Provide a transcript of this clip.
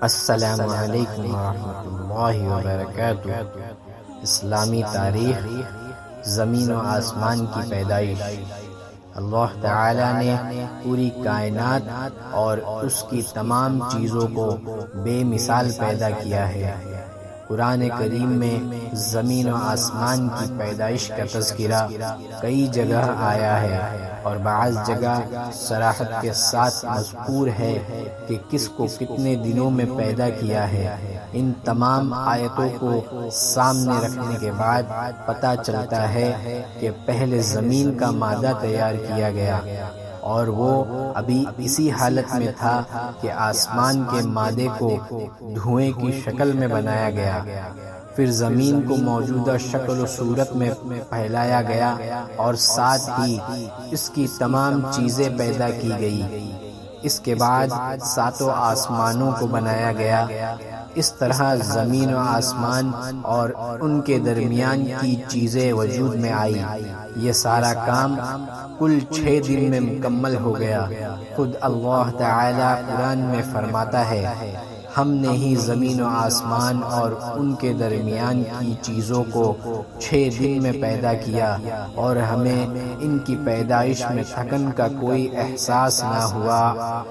السلام علیکم ورحمۃ اللہ وبرکاتہ۔ اسلامی تاریخ، زمین و آسمان کی پیدائش۔ اللہ تعالی نے پوری کائنات اور اس کی تمام چیزوں کو بے مثال پیدا کیا ہے۔ قرآن کریم میں زمین و آسمان کی پیدائش کا تذکرہ کئی جگہ آیا ہے، اور بعض جگہ صراحت کے ساتھ مذکور ہے کہ کس کو کتنے دنوں میں پیدا کیا ہے۔ ان تمام آیتوں کو سامنے رکھنے کے بعد پتہ چلتا ہے کہ پہلے زمین کا مادہ تیار کیا گیا، اور وہ ابھی اسی حالت میں تھا کہ آسمان کے مادے کو دھوئیں کی شکل میں بنایا گیا۔ پھر زمین کو موجودہ شکل و صورت میں پھیلایا گیا، اور ساتھ ہی اس کی تمام چیزیں پیدا کی گئی۔ اس کے بعد ساتوں آسمانوں کو بنایا گیا۔ اس طرح زمین و آسمان اور ان کے درمیان کی چیزیں وجود میں آئی۔ یہ سارا کام کل 6 دن میں مکمل ہو گیا۔ خود اللہ تعالی قرآن میں فرماتا ہے، ہم نے ہی زمین و آسمان اور ان کے درمیان کی چیزوں کو 6 دن میں پیدا کیا، اور ہمیں ان کی پیدائش میں تھکن کا کوئی احساس نہ ہوا۔